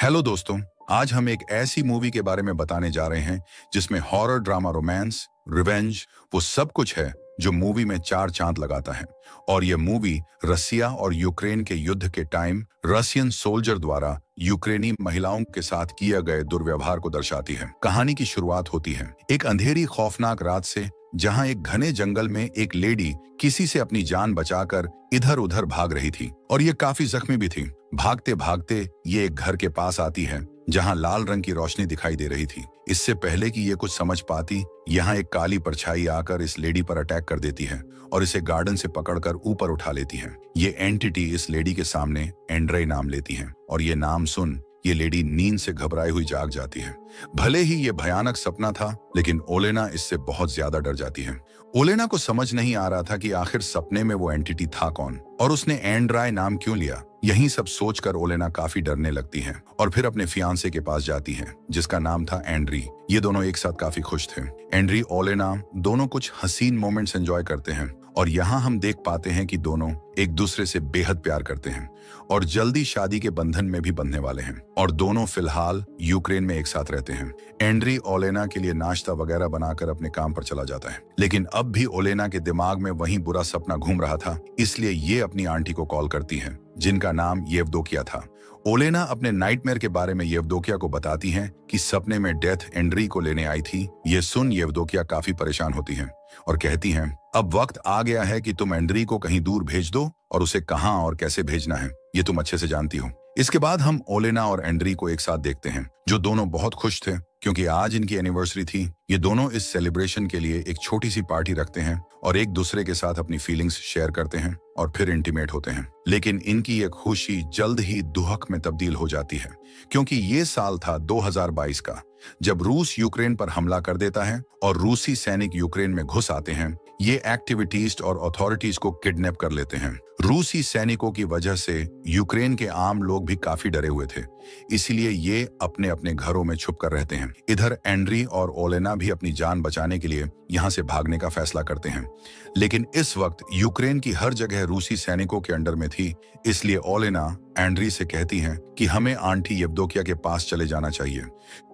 Hello दोस्तों। आज हम एक ऐसी मूवी के बारे में बताने जा रहे हैं जिसमें हॉरर, ड्रामा, रोमांस, रिवेंज, वो सब कुछ है जो मूवी में चार चांद लगाता है। और ये मूवी रसिया और यूक्रेन के युद्ध के टाइम रशियन सोल्जर द्वारा यूक्रेनी महिलाओं के साथ किए गए दुर्व्यवहार को दर्शाती है। कहानी की शुरुआत होती है एक अंधेरी खौफनाक रात से, जहां एक घने जंगल में एक लेडी किसी से अपनी जान बचाकर इधर उधर भाग रही थी और ये काफी जख्मी भी थी। भागते भागते ये एक घर के पास आती है जहां लाल रंग की रोशनी दिखाई दे रही थी। इससे पहले कि ये कुछ समझ पाती, यहाँ एक काली परछाई आकर इस लेडी पर अटैक कर देती है और इसे गार्डन से पकड़कर ऊपर उठा लेती है। ये एंटिटी इस लेडी के सामने एंड्रे नाम लेती है और ये नाम सुन ये लेडी नींद से घबराई हुई जाग जाती है। भले ही ये भयानक सपना था, लेकिन ओलेना इससे बहुत ज्यादा डर जाती है। ओलेना को समझ नहीं आ रहा था कि आखिर सपने में वो एंटिटी था कौन और उसने एंड्राय नाम क्यों लिया। यही सब सोचकर ओलेना काफी डरने लगती है और फिर अपने फियांसे के पास जाती है जिसका नाम था एंड्री। ये दोनों एक साथ काफी खुश थे। एंड्री, ओलेना दोनों कुछ हसीन मोमेंट्स एंजॉय करते हैं और यहाँ हम देख पाते हैं कि दोनों एक दूसरे से बेहद प्यार करते हैं और जल्दी शादी के बंधन में भी बंधने वाले हैं और दोनों फिलहाल यूक्रेन में एक साथ रहते हैं। एंड्री ओलेना के लिए नाश्ता वगैरह बनाकर अपने काम पर चला जाता है, लेकिन अब भी ओलेना के दिमाग में वही बुरा सपना घूम रहा था, इसलिए ये अपनी आंटी को कॉल करती है जिनका नाम येवदोकिया था। ओलेना अपने नाइटमेयर के बारे में येवदोकिया को बताती हैं कि सपने में डेथ एंड्री को लेने आई थी। ये सुन येवदोकिया काफी परेशान होती हैं और कहती हैं, अब वक्त आ गया है कि तुम एंड्री को कहीं दूर भेज दो और उसे कहां और कैसे भेजना है ये तुम अच्छे से जानती हो। इसके बाद हम ओलेना और एंड्री को एक साथ देखते हैं, जो दोनों बहुत खुश थे क्योंकि आज इनकी एनिवर्सरी थी। ये दोनों इस सेलिब्रेशन के लिए एक छोटी सी पार्टी रखते हैं और एक दूसरे के साथ अपनी फीलिंग्स शेयर करते हैं और फिर इंटीमेट होते हैं। लेकिन इनकी ये खुशी जल्द ही दुहक में तब्दील हो जाती है क्योंकि ये साल था 2022 का, जब रूस यूक्रेन पर हमला कर देता है और रूसी सैनिक यूक्रेन में घुस आते हैं। ये एक्टिविटीस्ट और अथॉरिटीज को किडनैप कर लेते हैं। रूसी सैनिकों की वजह से यूक्रेन के आम लोग भी काफी डरे हुए थे, इसलिए ये अपने अपने घरों में छुप कर रहते हैं। इधर एंड्री और ओलेना भी अपनी जान बचाने के लिए यहाँ से भागने का फैसला करते हैं, लेकिन इस वक्त यूक्रेन की हर जगह रूसी सैनिकों के अंडर में थी, इसलिए ओलेना एंड्री से कहती हैं कि हमें आंटी येवदोकिया के पास चले जाना चाहिए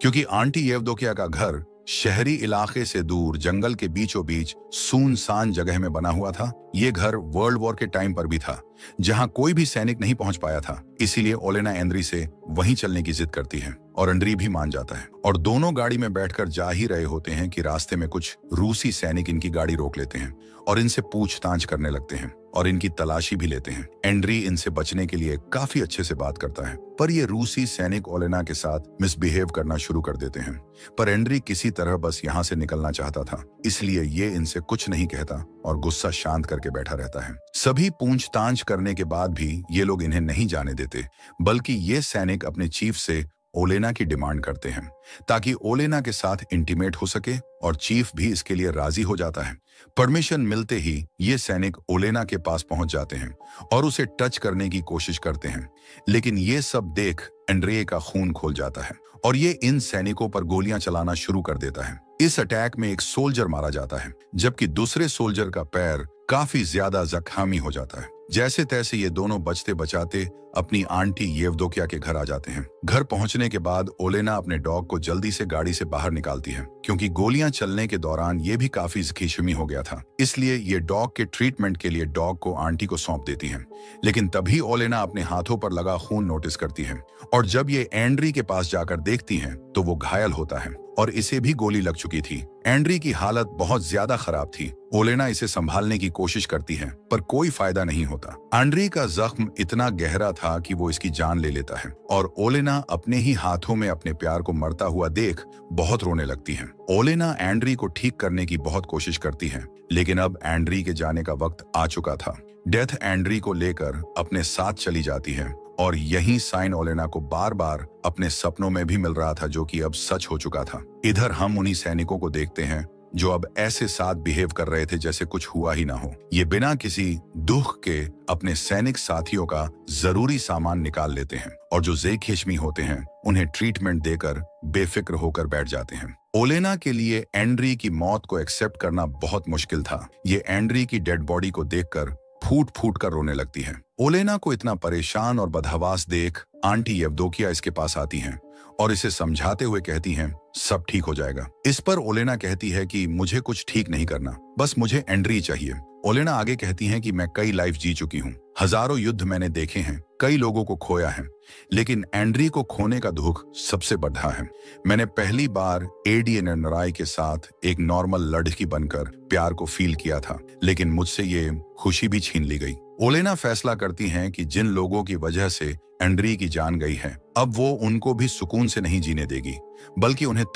क्योंकि आंटी येवदोकिया का घर शहरी इलाके से दूर जंगल के बीचों बीच सुनसान जगह में बना हुआ था। ये घर वर्ल्ड वॉर के टाइम पर भी था जहां कोई भी सैनिक नहीं पहुंच पाया था, इसीलिए ओलेना एंड्री से वहीं चलने की जिद करती है और एंड्री भी मान जाता है और दोनों गाड़ी में बैठकर जा ही रहे होते हैं कि रास्ते में कुछ रूसी सैनिक इनकी गाड़ी रोक लेते हैं और इनसे पूछताछ करने लगते हैं और इनकी तलाशी भी लेते हैं। एंड्री इनसे बचने के लिए काफी अच्छे से बात करता है, पर ये रूसी सैनिक ओलेना के साथ मिसबिहेव करना शुरू कर देते हैं। पर एंड्री किसी तरह बस यहाँ से निकलना चाहता था, इसलिए ये इनसे कुछ नहीं कहता और गुस्सा शांत करके बैठा रहता है। सभी पूछताछ करने के बाद भी ये लोग इन्हें नहीं जाने देते, बल्कि ये सैनिक अपने चीफ से ओलेना की डिमांड करते हैं ताकि ओलेना के साथ इंटीमेट हो सके और चीफ भी इसके लिए राजी हो जाता है। परमिशन मिलते ही ये सैनिक ओलेना के पास पहुंच जाते हैं और उसे टच करने की कोशिश करते हैं, लेकिन ये सब देख एंड्रे का खून खोल जाता है और ये इन सैनिकों पर गोलियां चलाना शुरू कर देता है। इस अटैक में एक सोल्जर मारा जाता है, जबकि दूसरे सोल्जर का पैर काफी ज्यादा जख्मी हो जाता है। जैसे तैसे ये दोनों बचते बचाते अपनी आंटी येवदोकिया के घर आ जाते हैं। घर पहुंचने के बाद ओलेना अपने डॉग को जल्दी से गाड़ी से बाहर निकालती है क्योंकि गोलियां चलने के दौरान ये भी काफी जख्मी हो गया था, इसलिए ये डॉग के ट्रीटमेंट के लिए डॉग को आंटी को सौंप देती है। लेकिन तभी ओलेना अपने हाथों पर लगा खून नोटिस करती है और जब ये एंड्री के पास जाकर देखती है तो वो घायल होता है और इसे भी गोली लग चुकी थी। एंड्री की हालत बहुत ज्यादा खराब थी। ओलेना इसे संभालने की कोशिश करती है पर कोई फायदा नहीं होता। एंड्री का जख्म इतना गहरा था कि वो इसकी जान ले लेता है और ओलेना अपने ही हाथों में अपने प्यार को मरता हुआ देख बहुत रोने लगती है। ओलेना एंड्री को ठीक करने की बहुत कोशिश करती है, लेकिन अब एंड्री के जाने का वक्त आ चुका था। डेथ एंड्री को लेकर अपने साथ चली जाती है और यही साइन ओलेना को बार बार अपने सपनों में भी मिल रहा था, जो कि अब सच हो चुका था। इधर हम उन्हीं सैनिकों को देखते हैं जो अब ऐसे साथ बिहेव कर रहे थे जैसे कुछ हुआ ही ना हो। ये बिना किसी दुख के अपने सैनिक साथियों का जरूरी सामान निकाल लेते हैं और जो जख्मी होते हैं उन्हें ट्रीटमेंट देकर बेफिक्र होकर बैठ जाते हैं। ओलेना के लिए एंड्री की मौत को एक्सेप्ट करना बहुत मुश्किल था। ये एंड्री की डेड बॉडी को देखकर फूट फूट कर रोने लगती है। ओलेना को इतना परेशान और बदहवास देख आंटी येवदोकिया इसके पास आती हैं और इसे समझाते हुए कहती हैं सब ठीक हो जाएगा। इस पर ओलेना कहती है कि मुझे कुछ ठीक नहीं करना, बस मुझे एंड्री चाहिए। ओलेना आगे कहती हैं कि मैं कई लाइफ जी चुकी हूँ, हजारों युद्ध मैंने देखे हैं, कई लोगों को खोया है, लेकिन एंड्री को खोने का दुख सबसे बढ़ा है। मैंने पहली बार एडीएन नराय के साथ एक नॉर्मल लड़की बनकर प्यार को फील किया था, लेकिन मुझसे ये खुशी भी छीन ली गई। ओलेना फैसला करती हैं कि जिन लोगों की वजह से एंड्री की जान गई है, अब वो उनको भी सुकून से नहीं जीने देगी, बल्कि उन्हें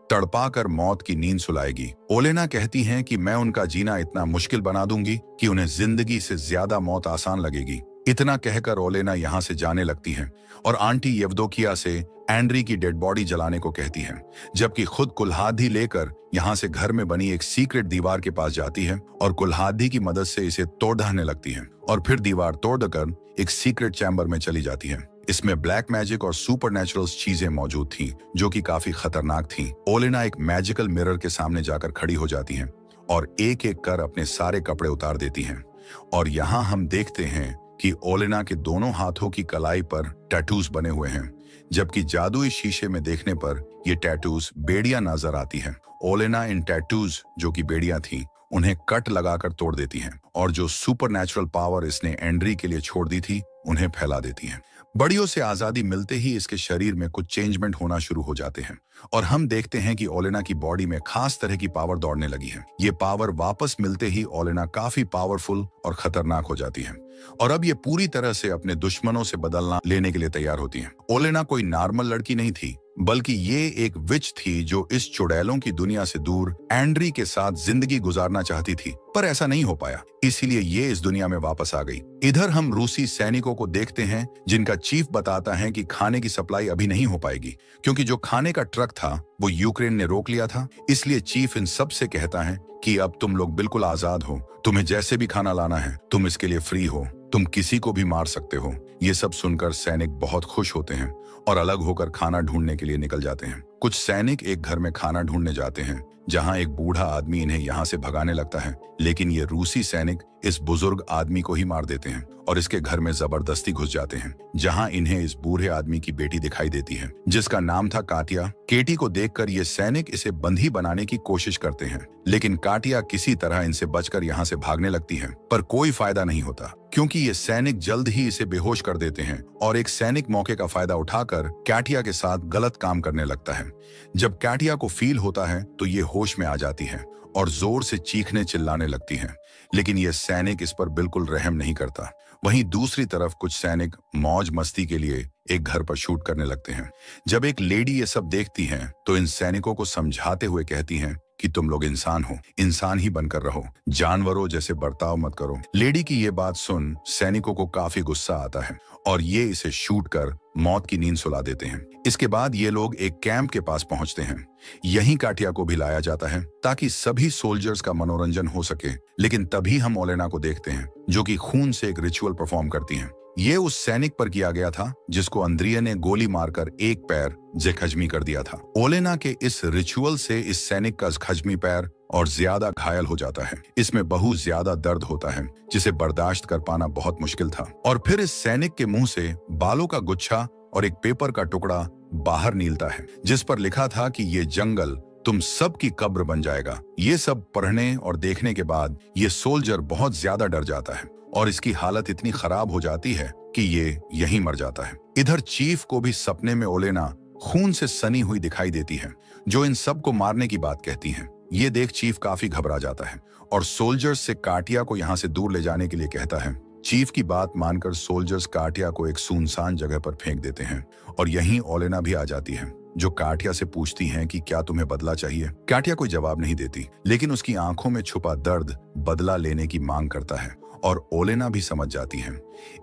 तड़पा कर मौत की नींद सुलाएगी। ओलेना कहती हैं कि मैं उनका जीना इतना मुश्किल बना दूंगी कि उन्हें जिंदगी से ज्यादा मौत आसान लगेगी। इतना कहकर ओलेना यहाँ से जाने लगती हैं और आंटी येवदोकिया से एंड्री की डेड बॉडी जलाने को कहती हैं, जबकि खुद कुल्हाड़ी लेकर यहाँ से घर में बनी एक सीक्रेट दीवार के पास जाती है और कुल्हाड़ी की मदद से इसे तोड़ ढाने लगती है और फिर दीवार तोड़कर एक सीक्रेट चैम्बर में चली जाती है। इसमें ब्लैक मैजिक और सुपरनैचुरल चीजें मौजूद थीं, जो कि काफी खतरनाक थीं। ओलेना एक मैजिकल मिरर के सामने जाकर खड़ी हो जाती हैं और एक एक कर अपने सारे कपड़े उतार देती हैं और यहाँ हम देखते हैं कि ओलेना के दोनों हाथों की कलाई पर टैटूज बने हुए हैं, जबकि जादुई शीशे में देखने पर ये टैटूज बेड़ियां नजर आती हैं। ओलेना इन टैटूज, जो कि बेड़ियां थीं, उन्हें कट लगाकर तोड़ देती हैं और जो सुपरनैचुरल पावर इसने एंड्री के लिए छोड़ दी थी, उन्हें फैला देती हैं। बड़ियों से आजादी मिलते ही इसके शरीर में कुछ चेंजमेंट होना शुरू हो जाते हैं और हम देखते हैं कि ओलेना की बॉडी में खास तरह की पावर दौड़ने लगी है। ये पावर वापस मिलते ही ओलेना काफी पावरफुल और खतरनाक हो जाती है और अब ये पूरी तरह से अपने दुश्मनों से बदलना लेने के लिए तैयार होती है। ओलेना कोई नॉर्मल लड़की नहीं थी, बल्कि ये एक विच थी जो इस चुड़ैलों की दुनिया से दूर एंड्री के साथ जिंदगी गुजारना चाहती थी, पर ऐसा नहीं हो पाया, इसीलिए ये इस दुनिया में वापस आ गई। इधर हम रूसी सैनिकों को देखते हैं जिनका चीफ बताता है कि खाने की सप्लाई अभी नहीं हो पाएगी, क्योंकि जो खाने का ट्रक था वो यूक्रेन ने रोक लिया था। इसलिए चीफ इन सब से कहता है कि अब तुम लोग बिल्कुल आजाद हो, तुम्हें जैसे भी खाना लाना है तुम इसके लिए फ्री हो, तुम किसी को भी मार सकते हो। ये सब सुनकर सैनिक बहुत खुश होते हैं और अलग होकर खाना ढूंढने के लिए निकल जाते हैं। कुछ सैनिक एक घर में खाना ढूंढने जाते हैं जहां एक बूढ़ा आदमी इन्हें यहां से भगाने लगता है, लेकिन ये रूसी सैनिक इस बुजुर्ग आदमी को ही मार देते हैं और इसके घर में जबरदस्ती घुस जाते हैं, जहां इन्हें इस बूढ़े आदमी की बेटी दिखाई देती है जिसका नाम था काटिया। केटी को देखकर ये सैनिक इसे बंधी बनाने की कोशिश करते हैं, लेकिन काटिया किसी तरह इनसे बचकर यहाँ से भागने लगती है, पर कोई फायदा नहीं होता क्योंकि ये सैनिक जल्द ही इसे बेहोश कर देते हैं और एक सैनिक मौके का फायदा उठाकर कैटिया के साथ गलत काम करने लगता है। जब कैटिया को फील होता है तो ये होश में आ जाती है और जोर से चीखने चिल्लाने लगती है, लेकिन ये सैनिक इस पर बिल्कुल रहम नहीं करता। वहीं दूसरी तरफ कुछ सैनिक मौज मस्ती के लिए एक घर पर शूट करने लगते हैं। जब एक लेडी ये सब देखती हैं तो इन सैनिकों को समझाते हुए कहती हैं कि तुम लोग इंसान हो, इंसान ही बनकर रहो, जानवरों जैसे बर्ताव मत करो। लेडी की ये बात सुन सैनिकों को काफी गुस्सा आता है और ये इसे शूट कर मौत की नींद सुला देते हैं। इसके बाद ये लोग एक कैंप के पास पहुंचते हैं। यहीं काटिया को भी लाया जाता है ताकि सभी सोल्जर्स का मनोरंजन हो सके, लेकिन तभी हम ओलेना को देखते हैं जो कि खून से एक रिचुअल परफॉर्म करती हैं। ये उस सैनिक पर किया गया था जिसको अंद्रिया ने गोली मारकर एक पैर जख्मी कर दिया था। ओलेना के इस रिचुअल से इस सैनिक का जख्मी पैर और ज्यादा घायल हो जाता है। इसमें बहुत ज्यादा दर्द होता है जिसे बर्दाश्त कर पाना बहुत मुश्किल था। और फिर इस सैनिक के मुंह से बालों का गुच्छा और एक पेपर का टुकड़ा बाहर निकलता है जिस पर लिखा था कि ये जंगल तुम सब की कब्र बन जाएगा। ये सब पढ़ने और देखने के बाद ये सोल्जर बहुत ज्यादा डर जाता है और इसकी हालत इतनी खराब हो जाती है कि ये यहीं मर जाता है। इधर चीफ को भी सपने में ओलेना खून से सनी हुई दिखाई देती है जो इन सब को मारने की बात कहती है। ये देख चीफ काफी घबरा जाता है और सोल्जर्स से काटिया को यहाँ से दूर ले जाने के लिए कहता है। चीफ की बात मानकर सोल्जर्स काटिया को एक सुनसान जगह पर फेंक देते हैं और यहीं ओलेना भी आ जाती है जो काटिया से पूछती हैं कि क्या तुम्हें बदला चाहिए। काटिया कोई जवाब नहीं देती, लेकिन उसकी आंखों में छुपा दर्द बदला लेने की मांग करता है और ओलेना भी समझ जाती है।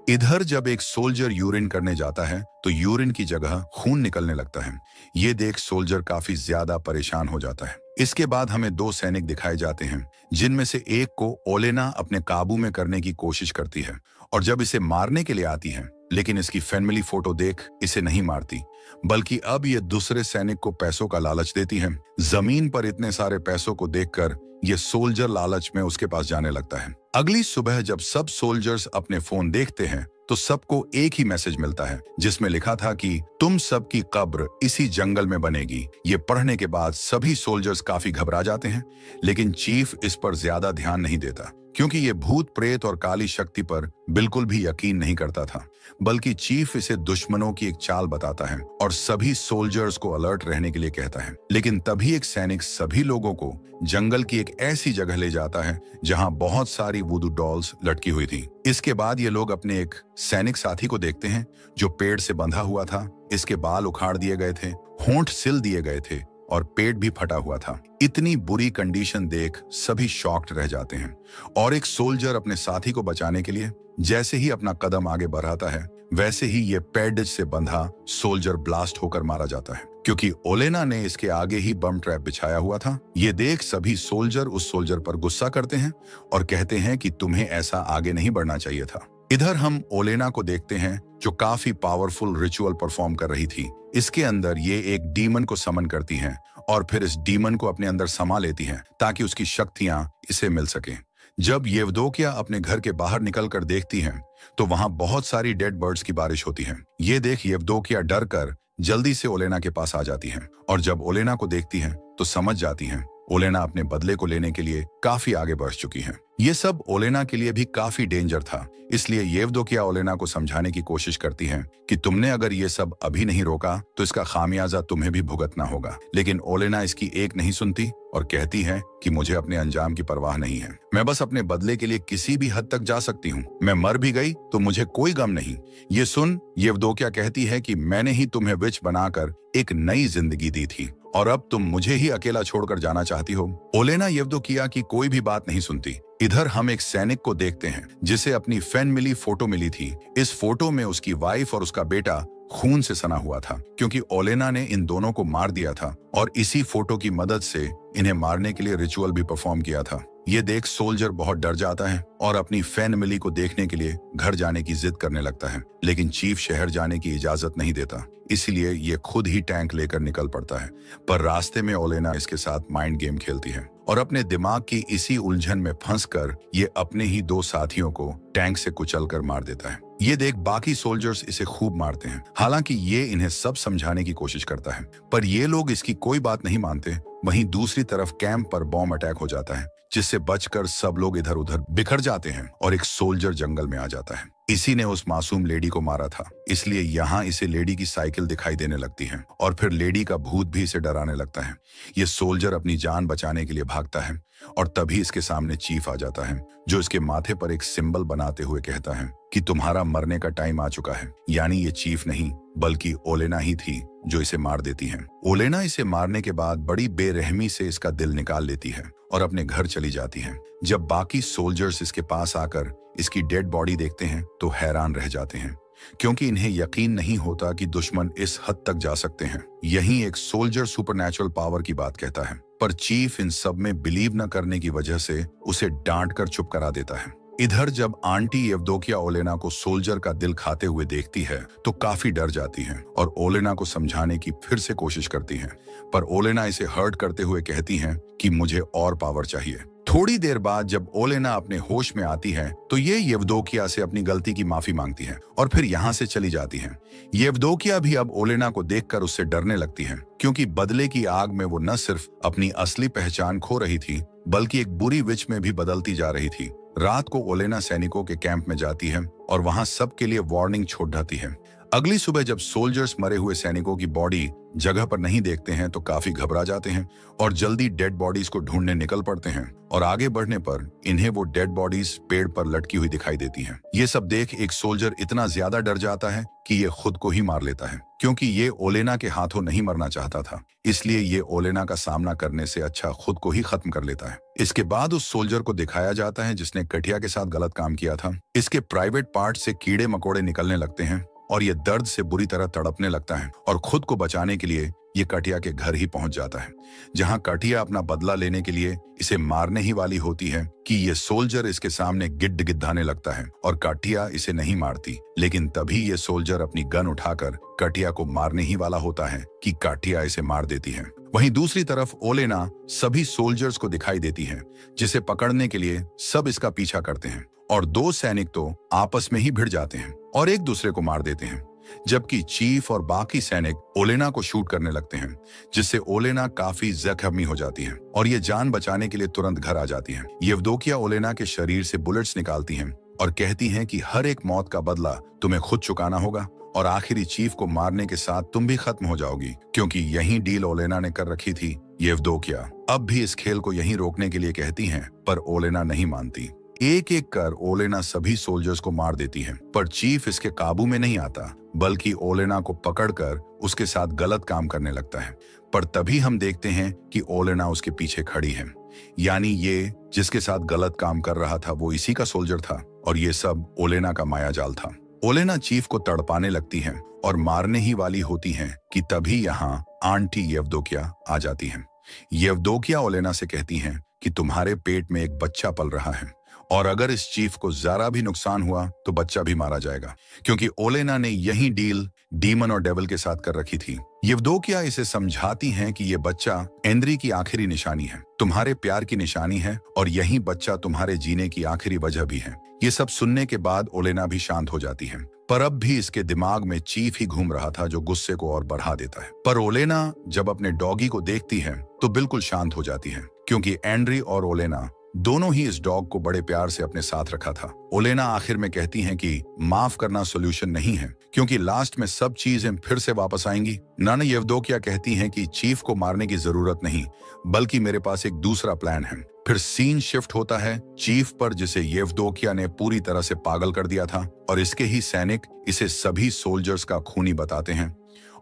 इधर जब एक सोल्जर यूरिन करने जाता है तो यूरिन की जगह खून निकलने लगता है। ये देख सोल्जर काफी ज्यादा परेशान हो जाता है। इसके बाद हमें दो सैनिक दिखाए जाते हैं जिनमें से एक को ओलेना अपने काबू में करने की कोशिश करती है और जब इसे मारने के लिए आती है लेकिन इसकी फैमिली फोटो देख इसे नहीं मारती, बल्कि अब ये दूसरे सैनिक को पैसों का लालच देती है। जमीन पर इतने सारे पैसों को देखकर ये सोल्जर लालच में उसके पास जाने लगता है। अगली सुबह जब सब सोल्जर्स अपने फोन देखते हैं तो सबको एक ही मैसेज मिलता है, जिसमें लिखा था कि तुम सबकी कब्र इसी जंगल में बनेगी। ये पढ़ने के बाद सभी सोल्जर्स काफी घबरा जाते हैं, लेकिन चीफ इस पर ज्यादा ध्यान नहीं देता, क्योंकि ये भूत प्रेत और काली शक्ति पर बिल्कुल भी यकीन नहीं करता था, बल्कि चीफ इसे दुश्मनों की एक चाल बताता है और सभी सोल्जर्स को अलर्ट रहने के लिए कहता है। लेकिन तभी एक सैनिक सभी लोगों को जंगल की एक ऐसी जगह ले जाता है जहां बहुत सारी वुडू डॉल्स लटकी हुई थी। इसके बाद ये लोग अपने एक सैनिक साथी को देखते हैं जो पेड़ से बंधा हुआ था। इसके बाल उखाड़ दिए गए थे, होंठ सिल दिए गए थे और पेट भी फटा हुआ था। इतनी बुरी कंडीशन देख सभी शॉक्ड रह जाते हैं और एक सोल्जर अपने साथी को बचाने के लिए जैसे ही अपना कदम आगे बढ़ाता है, वैसे ही ये पैडेज से बंधा सोल्जर ब्लास्ट होकर मारा जाता है, क्योंकि ओलेना ने इसके आगे ही बम ट्रैप बिछाया हुआ था। ये देख सभी सोल्जर उस सोल्जर पर गुस्सा करते हैं और कहते हैं कि तुम्हें ऐसा आगे नहीं बढ़ना चाहिए था। इधर हम ओलेना को देखते हैं जो काफी पावरफुल रिचुअल परफॉर्म कर रही थी। इसके अंदर ये एक डीमन को समन करती हैं और फिर इस डीमन को अपने अंदर समा लेती हैं ताकि उसकी शक्तियां इसे मिल सके। जब येवदोकिया अपने घर के बाहर निकलकर देखती हैं तो वहां बहुत सारी डेड बर्ड्स की बारिश होती है। ये देख येवदोकिया डर कर जल्दी से ओलेना के पास आ जाती हैं और जब ओलेना को देखती हैं तो समझ जाती हैं ओलेना अपने बदले को लेने के लिए काफी आगे बढ़ चुकी हैं। ये सब ओलेना के लिए भी काफी डेंजर था, इसलिए येवदोकिया ओलेना को समझाने की कोशिश करती हैं कि तुमने अगर ये सब अभी नहीं रोका तो इसका खामियाजा तुम्हें भी भुगतना होगा। लेकिन ओलेना इसकी एक नहीं सुनती और कहती है कि मुझे अपने अंजाम की परवाह नहीं है, मैं बस अपने बदले के लिए किसी भी हद तक जा सकती हूँ। मैं मर भी गई तो मुझे कोई गम नहीं। ये सुन येवदोकिया कहती है कि मैंने ही तुम्हें विच बनाकर एक नई जिंदगी दी थी और अब तुम मुझे ही अकेला छोड़कर जाना चाहती हो। ओलेना येवदोकिया की कोई भी बात नहीं सुनती। इधर हम एक सैनिक को देखते हैं जिसे अपनी फैमिली फोटो मिली थी। इस फोटो में उसकी वाइफ और उसका बेटा खून से सना हुआ था, क्योंकि ओलेना ने इन दोनों को मार दिया था और इसी फोटो की मदद से इन्हें मारने के लिए रिचुअल भी परफॉर्म किया था। ये देख सोल्जर बहुत डर जाता है और अपनी फैमिली को देखने के लिए घर जाने की जिद करने लगता है, लेकिन चीफ शहर जाने की इजाजत नहीं देता, इसलिए ये खुद ही टैंक लेकर निकल पड़ता है। पर रास्ते में ओलेना इसके साथ माइंड गेम खेलती है और अपने दिमाग की इसी उलझन में फंसकर ये अपने ही दो साथियों को टैंक से कुचलकर मार देता है। ये देख बाकी सोल्जर्स इसे खूब मारते हैं, हालांकि ये इन्हें सब समझाने की कोशिश करता है, पर ये लोग इसकी कोई बात नहीं मानते। वहीं दूसरी तरफ कैंप पर बॉम्ब अटैक हो जाता है, जिससे बचकर सब लोग इधर उधर बिखर जाते हैं और एक सोल्जर जंगल में आ जाता है। इसी ने उस मासूम लेडी को मारा था, इसलिए यहाँ इसे लेडी की साइकिल दिखाई देने लगती है और फिर लेडी का भूत भी इसे डराने लगता है। ये सोल्जर अपनी जान बचाने के लिए भागता है और तभी इसके सामने चीफ आ जाता है, जो इसके माथे पर एक सिंबल बनाते हुए कहता है कि तुम्हारा मरने का टाइम आ चुका है। यानी ये चीफ नहीं बल्कि ओलेना ही थी जो इसे मार देती है। ओलेना इसे मारने के बाद बड़ी बेरहमी से इसका दिल निकाल लेती है और अपने घर चली जाती है। जब बाकी सोल्जर्स इसके पास आकर इसकी डेड बॉडी देखते हैं तो हैरान रह जाते हैं, क्योंकि इन्हें यकीन नहीं होता कि दुश्मन इस हद तक जा सकते हैं। यहीं एक सोल्जर सुपरनैचुरल पावर की बात कहता है, पर चीफ इन सब में बिलीव न करने की वजह से उसे डांट कर चुप करा देता है। इधर जब आंटी येवदोकिया ओलेना को सोल्जर का दिल खाते हुए देखती है तो काफी डर जाती है और ओलेना को समझाने की फिर से कोशिश करती है, पर ओलेना इसे हर्ट करते हुए कहती है कि मुझे और पावर चाहिए। थोड़ी देर बाद जब ओलेना अपने होश में आती है तो ये येवदोकिया से अपनी गलती की माफी मांगती है और फिर यहाँ से चली जाती है। येवदोकिया भी अब ओलेना को देखकर उससे डरने लगती है, क्योंकि बदले की आग में वो न सिर्फ अपनी असली पहचान खो रही थी बल्कि एक बुरी विच में भी बदलती जा रही थी। रात को ओलेना सैनिकों के कैंप में जाती है और वहां सबके लिए वार्निंग छोड़ जाती है। अगली सुबह जब सोल्जर्स मरे हुए सैनिकों की बॉडी जगह पर नहीं देखते हैं तो काफी घबरा जाते हैं और जल्दी डेड बॉडीज को ढूंढने निकल पड़ते हैं और आगे बढ़ने पर इन्हें वो डेड बॉडीज पेड़ पर लटकी हुई दिखाई देती हैं। ये सब देख एक सोल्जर इतना ज्यादा डर जाता है कि ये खुद को ही मार लेता है, क्योंकि ये ओलेना के हाथों नहीं मरना चाहता था, इसलिए ये ओलेना का सामना करने से अच्छा खुद को ही खत्म कर लेता है। इसके बाद उस सोल्जर को दिखाया जाता है जिसने कठिया के साथ गलत काम किया था। इसके प्राइवेट पार्ट से कीड़े मकोड़े निकलने लगते हैं और ये दर्द से बुरी तरह तड़पने लगता है और खुद को बचाने के लिए ये कटिया के घर ही पहुंच जाता है, जहां कटिया अपना बदला लेने के लिए इसे मारने ही वाली होती है कि ये सोल्जर इसके सामने गिड्ड गिद्धाने लगता है और कटिया इसे नहीं मारती। लेकिन तभी ये सोल्जर अपनी गन उठाकर कटिया को मारने ही वाला होता है कि कटिया इसे मार देती है। वहीं दूसरी तरफ ओलेना सभी सोल्जर्स को दिखाई देती है, जिसे पकड़ने के लिए सब इसका पीछा करते हैं और दो सैनिक तो आपस में ही भिड़ जाते हैं और एक दूसरे को मार देते हैं, जबकि चीफ और बाकी सैनिक ओलेना को शूट करने लगते हैं, जिससे ओलेना काफी जख्मी हो जाती है और ये जान बचाने के लिए तुरंत घर आ जाती है। येवदोकिया ओलेना के शरीर से बुलेट्स निकालती हैं और कहती हैं कि हर एक मौत का बदला तुम्हें खुद चुकाना होगा और आखिरी चीफ को मारने के साथ तुम भी खत्म हो जाओगी, क्योंकि यही डील ओलेना ने कर रखी थी। येवदोकिया अब भी इस खेल को यहीं रोकने के लिए कहती हैं, पर ओलेना नहीं मानती। एक एक कर ओलेना सभी सोल्जर्स को मार देती है, पर चीफ इसके काबू में नहीं आता, बल्कि ओलेना को पकड़कर उसके साथ गलत काम करने लगता है। पर तभी हम देखते हैं कि ओलेना उसके पीछे खड़ी है, यानी ये जिसके साथ गलत काम कर रहा था वो इसी का सोल्जर था और ये सब ओलेना का मायाजाल था। ओलेना चीफ को तड़पाने लगती है और मारने ही वाली होती हैं कि तभी यहाँ आंटी येवदोकिया आ जाती हैं। येवदोकिया ओलेना से कहती हैं कि तुम्हारे पेट में एक बच्चा पल रहा है और अगर इस चीफ को जरा भी नुकसान हुआ तो बच्चा भी मारा जाएगा, क्योंकि ओलेना ने यही डील डीमन और डेविल के साथ कर रखी थी। येवदोकिया इसे समझाती हैं कि ये बच्चा एंद्री की आखिरी निशानी है, तुम्हारे प्यार की निशानी है और यही बच्चा तुम्हारे जीने की आखिरी वजह भी है। ये सब सुनने के बाद ओलेना भी शांत हो जाती है, पर अब भी इसके दिमाग में चीफ ही घूम रहा था जो गुस्से को और बढ़ा देता है। पर ओलेना जब अपने डॉगी को देखती है तो बिल्कुल शांत हो जाती है, क्योंकि एंड्री और ओलेना दोनों ही इस डॉग को बड़े प्यार से अपने साथ रखा था। ओलेना आखिर में कहती हैं कि माफ करना सोल्यूशन नहीं है, क्योंकि लास्ट में सब चीजें फिर से वापस आएंगी। नाना येवदोकिया कहती हैं कि चीफ को मारने की जरूरत नहीं, बल्कि मेरे पास एक दूसरा प्लान है। फिर सीन शिफ्ट होता है चीफ पर, जिसे येवदोकिया ने पूरी तरह से पागल कर दिया था और इसके ही सैनिक इसे सभी सोल्जर्स का खूनी बताते हैं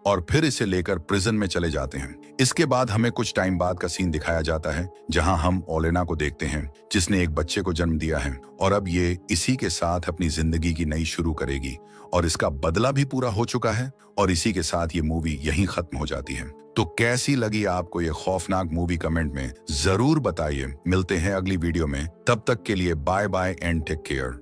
और फिर इसे लेकर प्रिजन में चले जाते हैं। इसके बाद हमें कुछ टाइम बाद का सीन दिखाया जाता है, जहां हम ओलेना को देखते हैं जिसने एक बच्चे को जन्म दिया है और अब ये इसी के साथ अपनी जिंदगी की नई शुरू करेगी और इसका बदला भी पूरा हो चुका है और इसी के साथ ये मूवी यहीं खत्म हो जाती है। तो कैसी लगी आपको ये खौफनाक मूवी कमेंट में जरूर बताइए। मिलते हैं अगली वीडियो में, तब तक के लिए bye bye and take care.